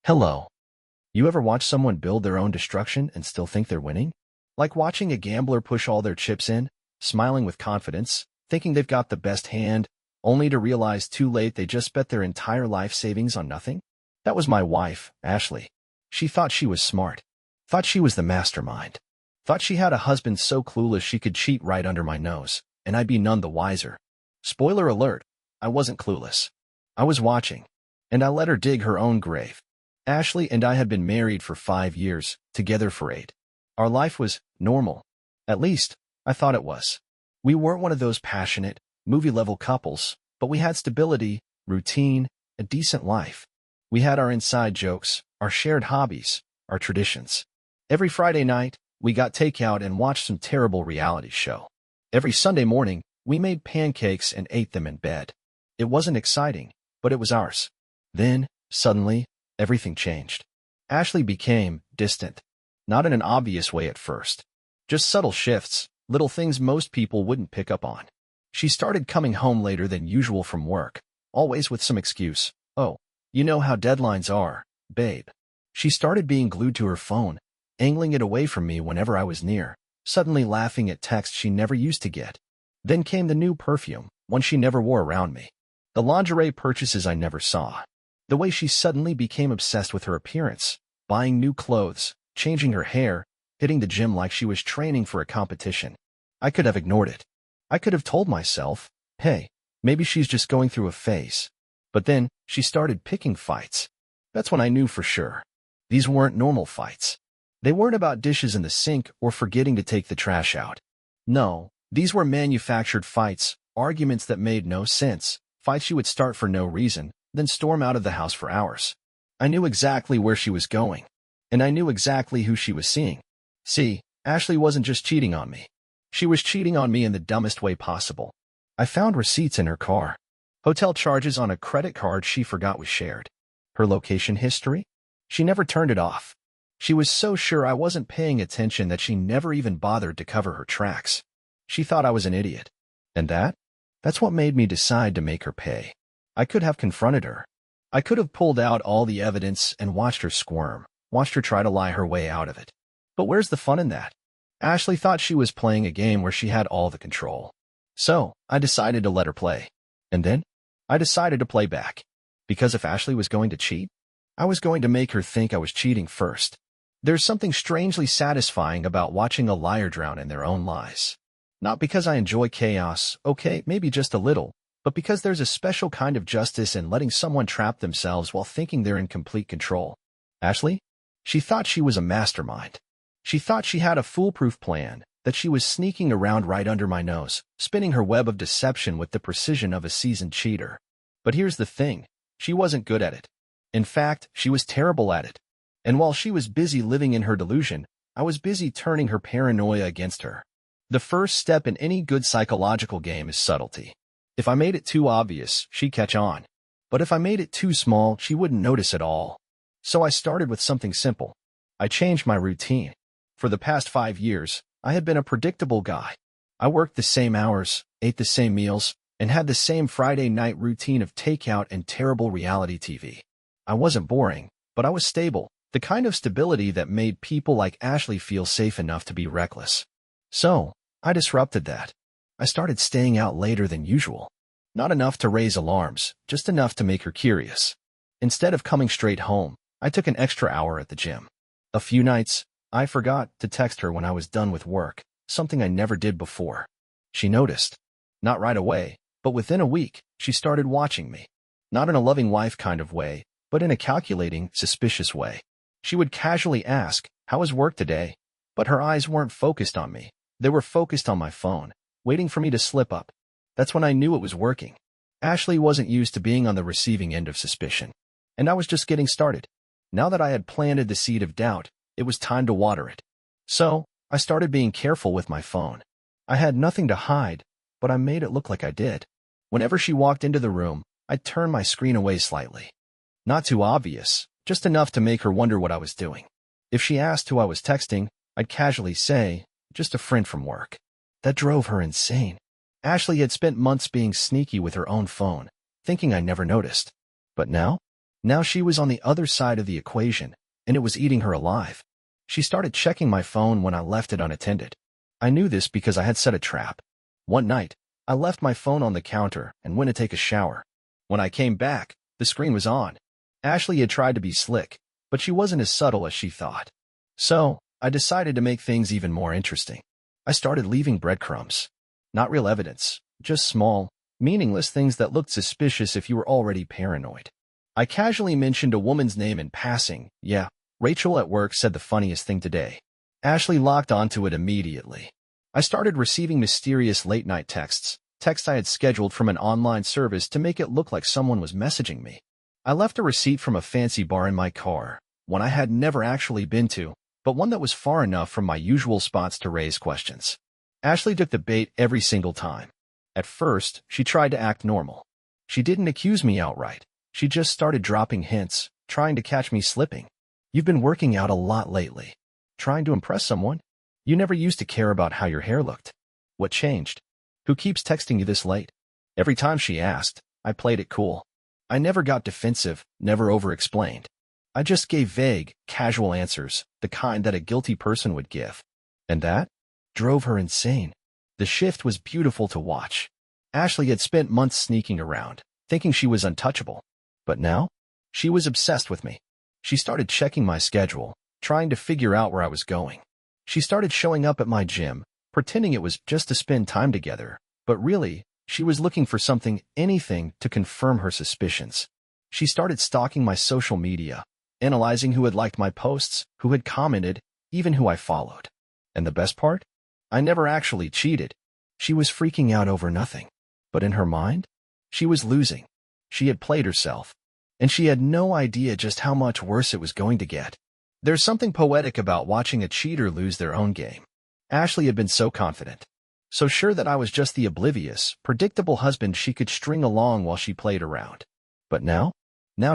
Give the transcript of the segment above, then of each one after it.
Hello. You ever watch someone build their own destruction and still think they're winning? Like watching a gambler push all their chips in, smiling with confidence, thinking they've got the best hand, only to realize too late they just bet their entire life savings on nothing? That was my wife, Ashley. She thought she was smart. Thought she was the mastermind. Thought she had a husband so clueless she could cheat right under my nose, and I'd be none the wiser. Spoiler alert, I wasn't clueless. I was watching, and I let her dig her own grave. Ashley and I had been married for 5 years, together for 8. Our life was normal. At least, I thought it was. We weren't one of those passionate, movie-level couples, but we had stability, routine, a decent life. We had our inside jokes, our shared hobbies, our traditions. Every Friday night, we got takeout and watched some terrible reality show. Every Sunday morning, we made pancakes and ate them in bed. It wasn't exciting, but it was ours. Then, suddenly, everything changed. Ashley became distant. Not in an obvious way at first. Just subtle shifts, little things most people wouldn't pick up on. She started coming home later than usual from work, always with some excuse. Oh, you know how deadlines are, babe. She started being glued to her phone, angling it away from me whenever I was near, suddenly laughing at texts she never used to get. Then came the new perfume, one she never wore around me. The lingerie purchases I never saw. The way she suddenly became obsessed with her appearance, buying new clothes, changing her hair, hitting the gym like she was training for a competition. I could have ignored it. I could have told myself, hey, maybe she's just going through a phase. But then, she started picking fights. That's when I knew for sure. These weren't normal fights. They weren't about dishes in the sink or forgetting to take the trash out. No, these were manufactured fights, arguments that made no sense, fights she would start for no reason, then storm out of the house for hours. I knew exactly where she was going, and I knew exactly who she was seeing. See, Ashley wasn't just cheating on me. She was cheating on me in the dumbest way possible. I found receipts in her car. Hotel charges on a credit card she forgot was shared. Her location history? She never turned it off. She was so sure I wasn't paying attention that she never even bothered to cover her tracks. She thought I was an idiot. And that's what made me decide to make her pay. I could have confronted her. I could have pulled out all the evidence and watched her squirm, watched her try to lie her way out of it. But where's the fun in that? Ashley thought she was playing a game where she had all the control. So, I decided to let her play. And then, I decided to play back. Because if Ashley was going to cheat, I was going to make her think I was cheating first. There's something strangely satisfying about watching a liar drown in their own lies. Not because I enjoy chaos, okay, maybe just a little, but because there's a special kind of justice in letting someone trap themselves while thinking they're in complete control. Ashley? She thought she was a mastermind. She thought she had a foolproof plan, that she was sneaking around right under my nose, spinning her web of deception with the precision of a seasoned cheater. But here's the thing, she wasn't good at it. In fact, she was terrible at it. And while she was busy living in her delusion, I was busy turning her paranoia against her. The first step in any good psychological game is subtlety. If I made it too obvious, she'd catch on. But if I made it too small, she wouldn't notice at all. So I started with something simple. I changed my routine. For the past 5 years, I had been a predictable guy. I worked the same hours, ate the same meals, and had the same Friday night routine of takeout and terrible reality TV. I wasn't boring, but I was stable, the kind of stability that made people like Ashley feel safe enough to be reckless. So, I disrupted that. I started staying out later than usual. Not enough to raise alarms, just enough to make her curious. Instead of coming straight home, I took an extra hour at the gym. A few nights, I forgot to text her when I was done with work, something I never did before. She noticed. Not right away, but within a week, she started watching me. Not in a loving wife kind of way, but in a calculating, suspicious way. She would casually ask, "How was work today?" But her eyes weren't focused on me. They were focused on my phone, waiting for me to slip up. That's when I knew it was working. Ashley wasn't used to being on the receiving end of suspicion. And I was just getting started. Now that I had planted the seed of doubt, it was time to water it. So, I started being careful with my phone. I had nothing to hide, but I made it look like I did. Whenever she walked into the room, I'd turn my screen away slightly. Not too obvious, just enough to make her wonder what I was doing. If she asked who I was texting, I'd casually say, just a friend from work. That drove her insane. Ashley had spent months being sneaky with her own phone, thinking I never noticed. But now? Now she was on the other side of the equation, and it was eating her alive. She started checking my phone when I left it unattended. I knew this because I had set a trap. One night, I left my phone on the counter and went to take a shower. When I came back, the screen was on. Ashley had tried to be slick, but she wasn't as subtle as she thought. So, I decided to make things even more interesting. I started leaving breadcrumbs. Not real evidence, just small, meaningless things that looked suspicious if you were already paranoid. I casually mentioned a woman's name in passing. Yeah, Rachel at work said the funniest thing today. Ashley locked onto it immediately. I started receiving mysterious late-night texts I had scheduled from an online service to make it look like someone was messaging me. I left a receipt from a fancy bar in my car, one I had never actually been to, but one that was far enough from my usual spots to raise questions. Ashley took the bait every single time. At first, she tried to act normal. She didn't accuse me outright. She just started dropping hints, trying to catch me slipping. You've been working out a lot lately. Trying to impress someone? You never used to care about how your hair looked. What changed? Who keeps texting you this late? Every time she asked, I played it cool. I never got defensive, never over-explained. I just gave vague, casual answers, the kind that a guilty person would give. And that drove her insane. The shift was beautiful to watch. Ashley had spent months sneaking around, thinking she was untouchable. But now, she was obsessed with me. She started checking my schedule, trying to figure out where I was going. She started showing up at my gym, pretending it was just to spend time together, but really, she was looking for something, anything, to confirm her suspicions. She started stalking my social media, analyzing who had liked my posts, who had commented, even who I followed. And the best part? I never actually cheated. She was freaking out over nothing. But in her mind, she was losing. She had played herself, and she had no idea just how much worse it was going to get. There's something poetic about watching a cheater lose their own game. Ashley had been so confident, so sure that I was just the oblivious, predictable husband she could string along while she played around. But now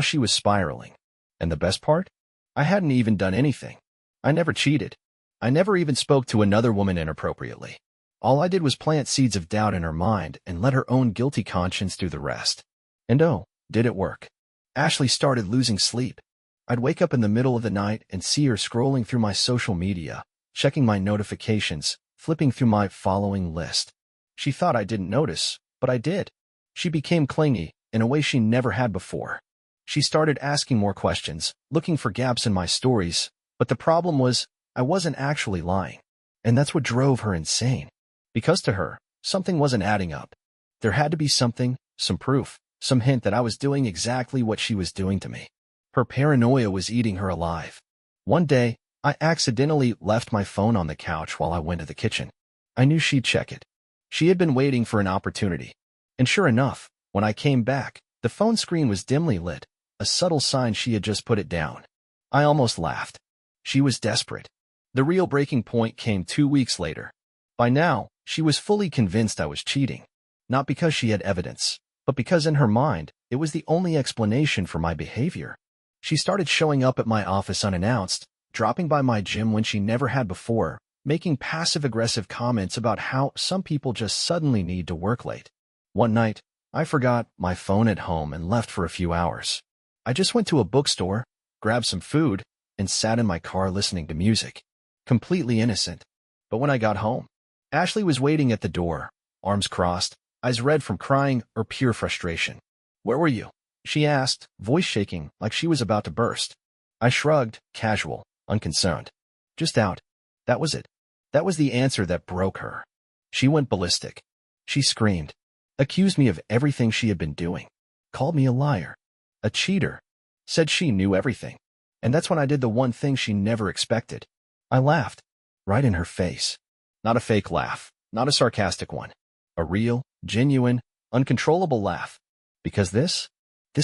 she was spiraling. And the best part? I hadn't even done anything. I never cheated. I never even spoke to another woman inappropriately. All I did was plant seeds of doubt in her mind and let her own guilty conscience do the rest. And oh, did it work? Ashley started losing sleep. I'd wake up in the middle of the night and see her scrolling through my social media, checking my notifications, flipping through my following list. She thought I didn't notice, but I did. She became clingy in a way she never had before. She started asking more questions, looking for gaps in my stories, but the problem was, I wasn't actually lying. And that's what drove her insane. Because to her, something wasn't adding up. There had to be something, some proof, some hint that I was doing exactly what she was doing to me. Her paranoia was eating her alive. One day, I accidentally left my phone on the couch while I went to the kitchen. I knew she'd check it. She had been waiting for an opportunity. And sure enough, when I came back, the phone screen was dimly lit, a subtle sign she had just put it down. I almost laughed. She was desperate. The real breaking point came 2 weeks later. By now, she was fully convinced I was cheating. Not because she had evidence, but because in her mind, it was the only explanation for my behavior. She started showing up at my office unannounced, dropping by my gym when she never had before, making passive-aggressive comments about how some people just suddenly need to work late. One night, I forgot my phone at home and left for a few hours. I just went to a bookstore, grabbed some food, and sat in my car listening to music. Completely innocent. But when I got home, Ashley was waiting at the door, arms crossed, eyes red from crying or pure frustration. "Where were you?" she asked, voice shaking like she was about to burst. I shrugged, casual, unconcerned. "Just out." That was it. That was the answer that broke her. She went ballistic. She screamed, accused me of everything she had been doing, called me a liar, a cheater, said she knew everything. And that's when I did the one thing she never expected. I laughed, right in her face. Not a fake laugh, not a sarcastic one. A real, genuine, uncontrollable laugh. Because this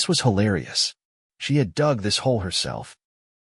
was hilarious. She had dug this hole herself.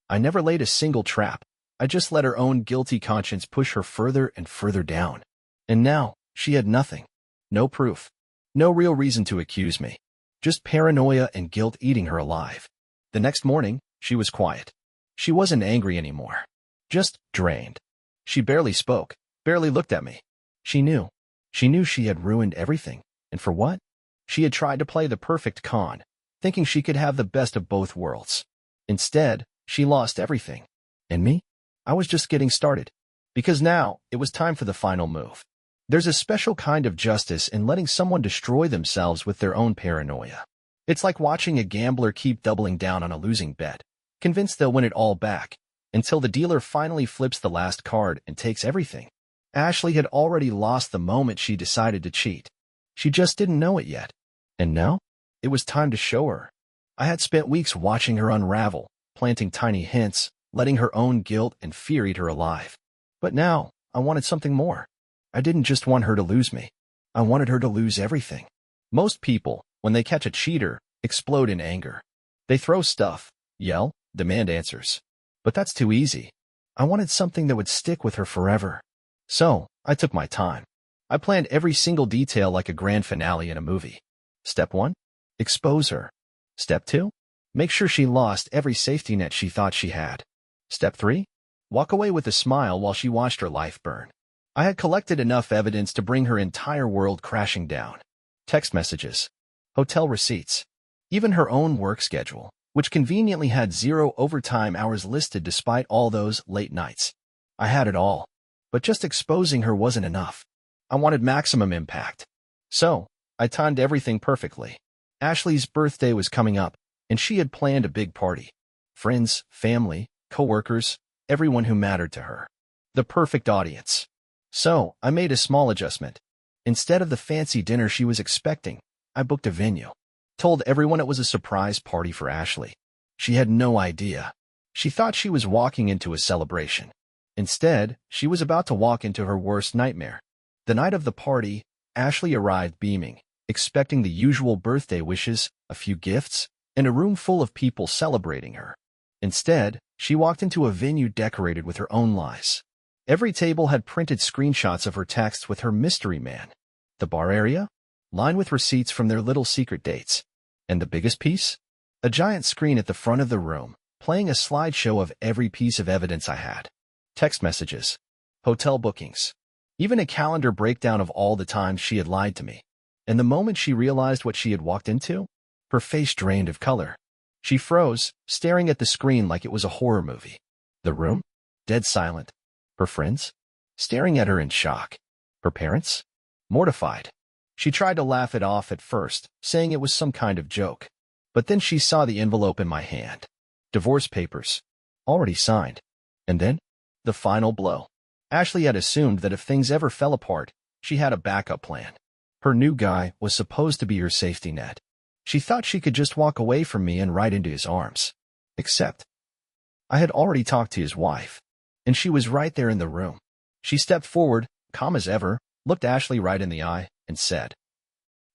I never laid a single trap. I just let her own guilty conscience push her further and further down. And now, she had nothing. No proof. No real reason to accuse me. Just paranoia and guilt eating her alive. The next morning, she was quiet. She wasn't angry anymore. Just drained. She barely spoke, barely looked at me. She knew. She knew she had ruined everything. And for what? She had tried to play the perfect con, thinking she could have the best of both worlds. Instead, she lost everything. And me? I was just getting started. Because now, it was time for the final move. There's a special kind of justice in letting someone destroy themselves with their own paranoia. It's like watching a gambler keep doubling down on a losing bet, convinced they'll win it all back, until the dealer finally flips the last card and takes everything. Ashley had already lost the moment she decided to cheat. She just didn't know it yet. And now, it was time to show her. I had spent weeks watching her unravel, planting tiny hints, letting her own guilt and fear eat her alive. But now, I wanted something more. I didn't just want her to lose me. I wanted her to lose everything. Most people, when they catch a cheater, explode in anger. They throw stuff, yell, demand answers. But that's too easy. I wanted something that would stick with her forever. So, I took my time. I planned every single detail like a grand finale in a movie. Step 1. Expose her. Step 2. Make sure she lost every safety net she thought she had. Step 3. Walk away with a smile while she watched her life burn. I had collected enough evidence to bring her entire world crashing down. Text messages, hotel receipts, even her own work schedule, which conveniently had 0 overtime hours listed despite all those late nights. I had it all. But just exposing her wasn't enough. I wanted maximum impact. So, I timed everything perfectly. Ashley's birthday was coming up, and she had planned a big party. Friends, family, coworkers, everyone who mattered to her. The perfect audience. So, I made a small adjustment. Instead of the fancy dinner she was expecting, I booked a venue. Told everyone it was a surprise party for Ashley. She had no idea. She thought she was walking into a celebration. Instead, she was about to walk into her worst nightmare. The night of the party, Ashley arrived beaming, expecting the usual birthday wishes, a few gifts, and a room full of people celebrating her. Instead, she walked into a venue decorated with her own lies. Every table had printed screenshots of her texts with her mystery man. The bar area? Lined with receipts from their little secret dates. And the biggest piece? A giant screen at the front of the room, playing a slideshow of every piece of evidence I had. Text messages, hotel bookings, even a calendar breakdown of all the times she had lied to me. And the moment she realized what she had walked into, her face drained of color. She froze, staring at the screen like it was a horror movie. The room? Dead silent. Her friends? Staring at her in shock. Her parents? Mortified. She tried to laugh it off at first, saying it was some kind of joke. But then she saw the envelope in my hand. Divorce papers. Already signed. And then? The final blow. Ashley had assumed that if things ever fell apart, she had a backup plan. Her new guy was supposed to be her safety net. She thought she could just walk away from me and right into his arms. Except, I had already talked to his wife, and she was right there in the room. She stepped forward, calm as ever, looked Ashley right in the eye, and said,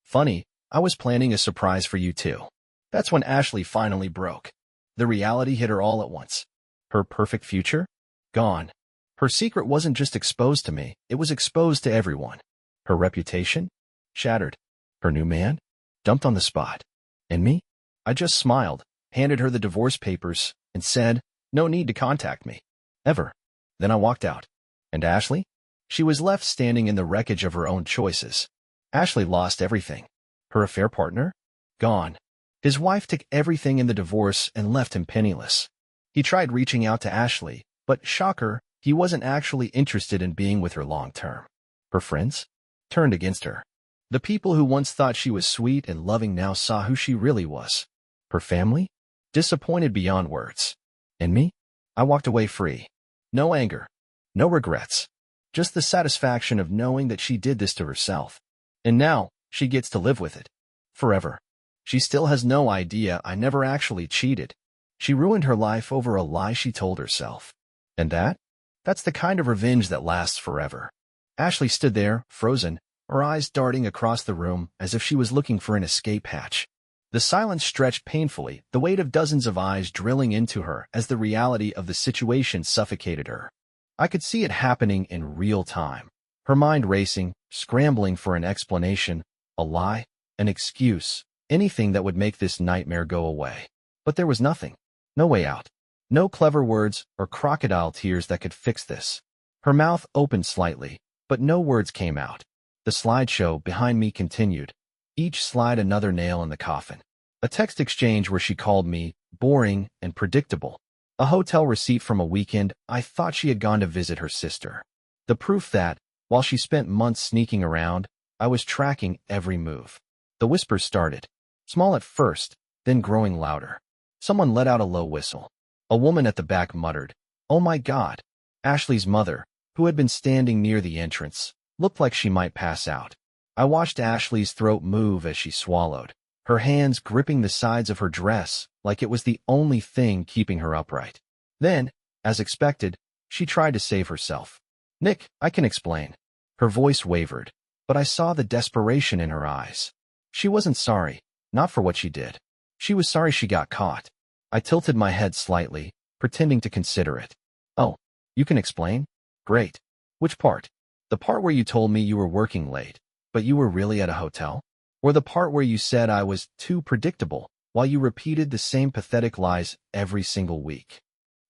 "Funny, I was planning a surprise for you too." That's when Ashley finally broke. The reality hit her all at once. Her perfect future? Gone. Her secret wasn't just exposed to me, it was exposed to everyone. Her reputation? Shattered. Her new man? Dumped on the spot. And me? I just smiled, handed her the divorce papers, and said, "No need to contact me. Ever." Then I walked out. And Ashley? She was left standing in the wreckage of her own choices. Ashley lost everything. Her affair partner? Gone. His wife took everything in the divorce and left him penniless. He tried reaching out to Ashley, but shocker, he wasn't actually interested in being with her long term. Her friends? Turned against her. The people who once thought she was sweet and loving now saw who she really was. Her family? Disappointed beyond words. And me? I walked away free. No anger. No regrets. Just the satisfaction of knowing that she did this to herself. And now, she gets to live with it. Forever. She still has no idea I never actually cheated. She ruined her life over a lie she told herself. And that's the kind of revenge that lasts forever. Ashley stood there, frozen, her eyes darting across the room as if she was looking for an escape hatch. The silence stretched painfully, the weight of dozens of eyes drilling into her as the reality of the situation suffocated her. I could see it happening in real time. Her mind racing, scrambling for an explanation, a lie, an excuse, anything that would make this nightmare go away. But there was nothing. No way out. No clever words or crocodile tears that could fix this. Her mouth opened slightly, but no words came out. The slideshow behind me continued, each slide another nail in the coffin. A text exchange where she called me boring and predictable. A hotel receipt from a weekend I thought she had gone to visit her sister. The proof that, while she spent months sneaking around, I was tracking every move. The whispers started, small at first, then growing louder. Someone let out a low whistle. A woman at the back muttered, "Oh my God." Ashley's mother, who had been standing near the entrance, looked like she might pass out. I watched Ashley's throat move as she swallowed, her hands gripping the sides of her dress like it was the only thing keeping her upright. Then, as expected, she tried to save herself. "Nick, I can explain." Her voice wavered, but I saw the desperation in her eyes. She wasn't sorry, not for what she did. She was sorry she got caught. I tilted my head slightly, pretending to consider it. "Oh, you can explain? Great. Which part? The part where you told me you were working late, but you were really at a hotel? Or the part where you said I was too predictable, while you repeated the same pathetic lies every single week?"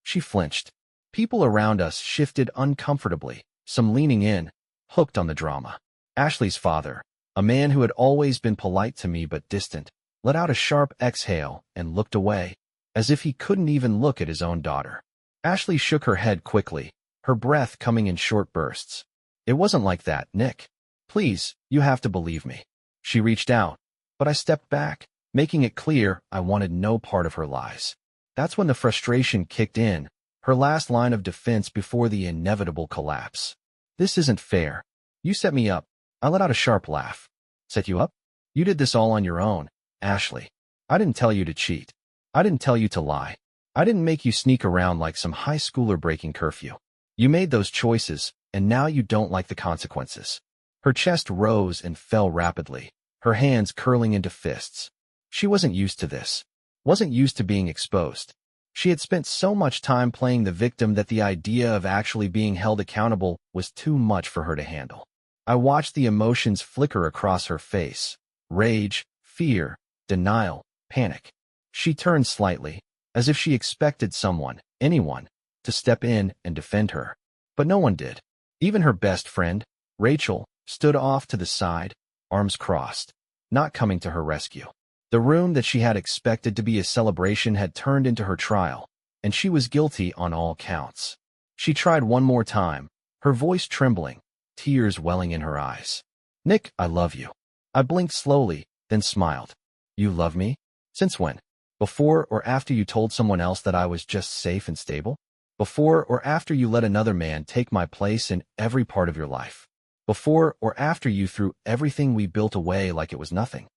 She flinched. People around us shifted uncomfortably, some leaning in, hooked on the drama. Ashley's father, a man who had always been polite to me but distant, let out a sharp exhale and looked away, as if he couldn't even look at his own daughter. Ashley shook her head quickly, her breath coming in short bursts. "It wasn't like that, Nick. Please, you have to believe me." She reached out, but I stepped back, making it clear I wanted no part of her lies. That's when the frustration kicked in, her last line of defense before the inevitable collapse. "This isn't fair. You set me up." I let out a sharp laugh. "Set you up? You did this all on your own, Ashley. I didn't tell you to cheat. I didn't tell you to lie. I didn't make you sneak around like some high schooler breaking curfew. You made those choices, and now you don't like the consequences." Her chest rose and fell rapidly, her hands curling into fists. She wasn't used to this, wasn't used to being exposed. She had spent so much time playing the victim that the idea of actually being held accountable was too much for her to handle. I watched the emotions flicker across her face: rage, fear, denial, panic. She turned slightly, as if she expected someone, anyone, to step in and defend her. But no one did. Even her best friend, Rachel, stood off to the side, arms crossed, not coming to her rescue. The room that she had expected to be a celebration had turned into her trial, and she was guilty on all counts. She tried one more time, her voice trembling, tears welling in her eyes. "Nick, I love you." I blinked slowly, then smiled. "You love me? Since when? Before or after you told someone else that I was just safe and stable? Before or after you let another man take my place in every part of your life? Before or after you threw everything we built away like it was nothing?"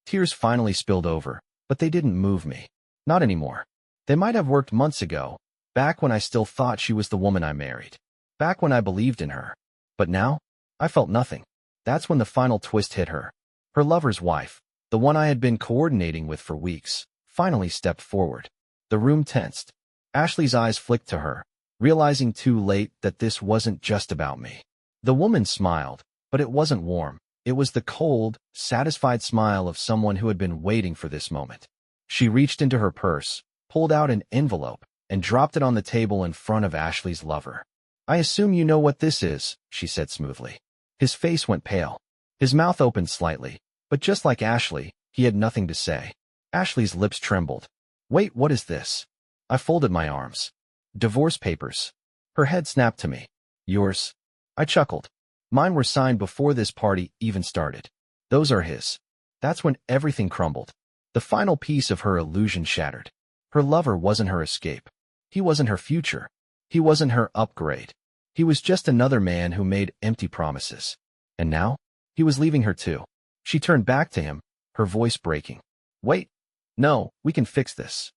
Tears finally spilled over, but they didn't move me. Not anymore. They might have worked months ago, back when I still thought she was the woman I married, back when I believed in her. But now, I felt nothing. That's when the final twist hit her. Her lover's wife, the one I had been coordinating with for weeks, finally stepped forward. The room tensed. Ashley's eyes flicked to her, realizing too late that this wasn't just about me. The woman smiled, but it wasn't warm. It was the cold, satisfied smile of someone who had been waiting for this moment. She reached into her purse, pulled out an envelope, and dropped it on the table in front of Ashley's lover. "I assume you know what this is," she said smoothly. His face went pale. His mouth opened slightly, but just like Ashley, he had nothing to say. Ashley's lips trembled. "Wait, what is this?" I folded my arms. "Divorce papers." Her head snapped to me. "Yours?" I chuckled. "Mine were signed before this party even started." "Those are his." That's when everything crumbled. The final piece of her illusion shattered. Her lover wasn't her escape. He wasn't her future. He wasn't her upgrade. He was just another man who made empty promises. And now, he was leaving her too. She turned back to him, her voice breaking. "Wait. No, we can fix this."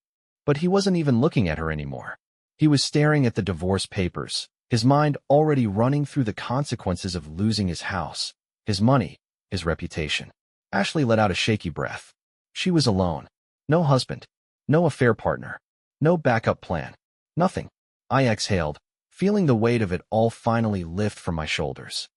But he wasn't even looking at her anymore. He was staring at the divorce papers, his mind already running through the consequences of losing his house, his money, his reputation. Ashley let out a shaky breath. She was alone. No husband. No affair partner. No backup plan. Nothing. I exhaled, feeling the weight of it all finally lift from my shoulders.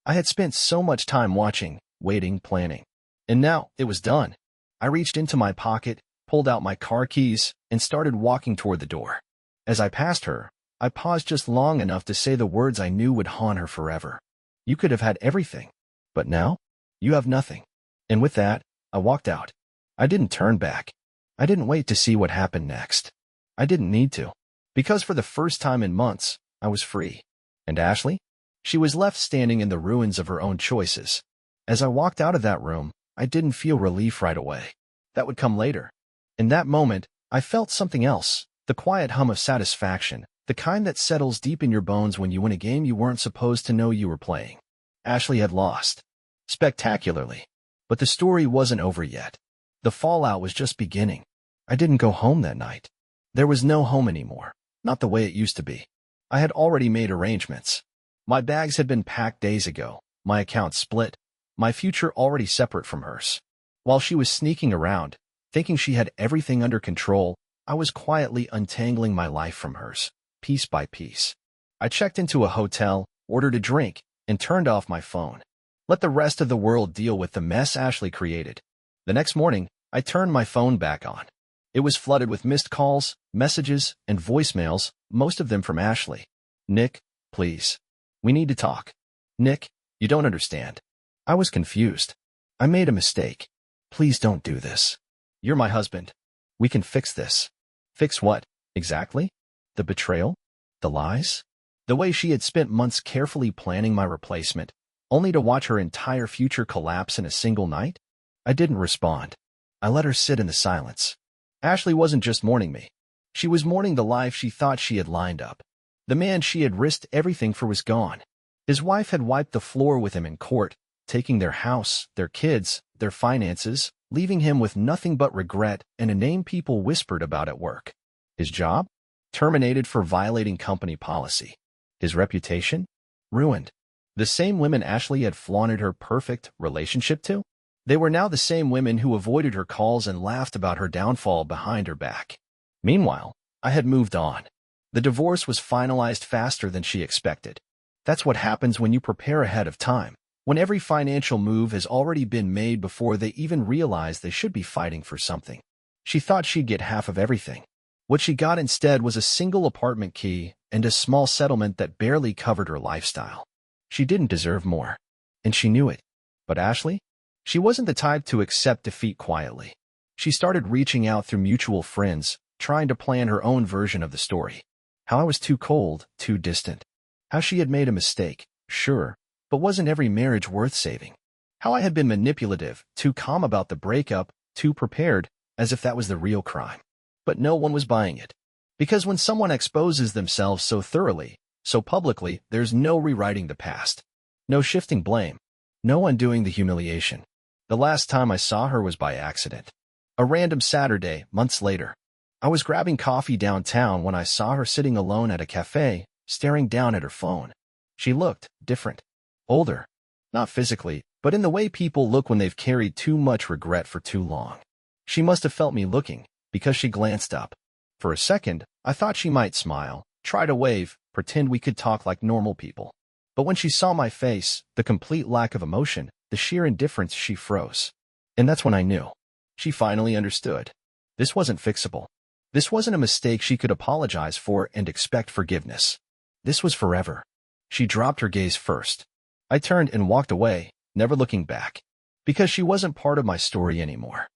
I had spent so much time watching, waiting, planning. And now, it was done. I reached into my pocket, pulled out my car keys, and started walking toward the door. As I passed her, I paused just long enough to say the words I knew would haunt her forever. "You could have had everything, but now, you have nothing." And with that, I walked out. I didn't turn back. I didn't wait to see what happened next. I didn't need to. Because for the first time in months, I was free. And Ashley? She was left standing in the ruins of her own choices. As I walked out of that room, I didn't feel relief right away. That would come later. In that moment, I felt something else, the quiet hum of satisfaction, the kind that settles deep in your bones when you win a game you weren't supposed to know you were playing. Ashley had lost. Spectacularly. But the story wasn't over yet. The fallout was just beginning. I didn't go home that night. There was no home anymore, not the way it used to be. I had already made arrangements. My bags had been packed days ago, my account split, my future already separate from hers. While she was sneaking around, thinking she had everything under control, I was quietly untangling my life from hers, piece by piece. I checked into a hotel, ordered a drink, and turned off my phone. Let the rest of the world deal with the mess Ashley created. The next morning, I turned my phone back on. It was flooded with missed calls, messages, and voicemails, most of them from Ashley. "Nick, please. We need to talk. Nick, you don't understand. I was confused. I made a mistake. Please don't do this. You're my husband. We can fix this." Fix what, exactly? The betrayal? The lies? The way she had spent months carefully planning my replacement, only to watch her entire future collapse in a single night? I didn't respond. I let her sit in the silence. Ashley wasn't just mourning me. She was mourning the life she thought she had lined up. The man she had risked everything for was gone. His wife had wiped the floor with him in court, taking their house, their kids, their finances, leaving him with nothing but regret and a name people whispered about at work. His job? Terminated for violating company policy. His reputation? Ruined. The same women Ashley had flaunted her perfect relationship to? They were now the same women who avoided her calls and laughed about her downfall behind her back. Meanwhile, I had moved on. The divorce was finalized faster than she expected. That's what happens when you prepare ahead of time, when every financial move has already been made before they even realize they should be fighting for something. She thought she'd get half of everything. What she got instead was a single apartment key and a small settlement that barely covered her lifestyle. She didn't deserve more, and she knew it. But Ashley? She wasn't the type to accept defeat quietly. She started reaching out through mutual friends, trying to plan her own version of the story. How I was too cold, too distant. How she had made a mistake, sure, but wasn't every marriage worth saving? How I had been manipulative, too calm about the breakup, too prepared, as if that was the real crime. But no one was buying it. Because when someone exposes themselves so thoroughly, so publicly, there's no rewriting the past. No shifting blame. No undoing the humiliation. The last time I saw her was by accident. A random Saturday, months later. I was grabbing coffee downtown when I saw her sitting alone at a cafe, staring down at her phone. She looked different. Older. Not physically, but in the way people look when they've carried too much regret for too long. She must have felt me looking, because she glanced up. For a second, I thought she might smile, try to wave, pretend we could talk like normal people. But when she saw my face, the complete lack of emotion, the sheer indifference, she froze. And that's when I knew. She finally understood. This wasn't fixable. This wasn't a mistake she could apologize for and expect forgiveness. This was forever. She dropped her gaze first. I turned and walked away, never looking back. Because she wasn't part of my story anymore.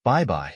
Bye-bye.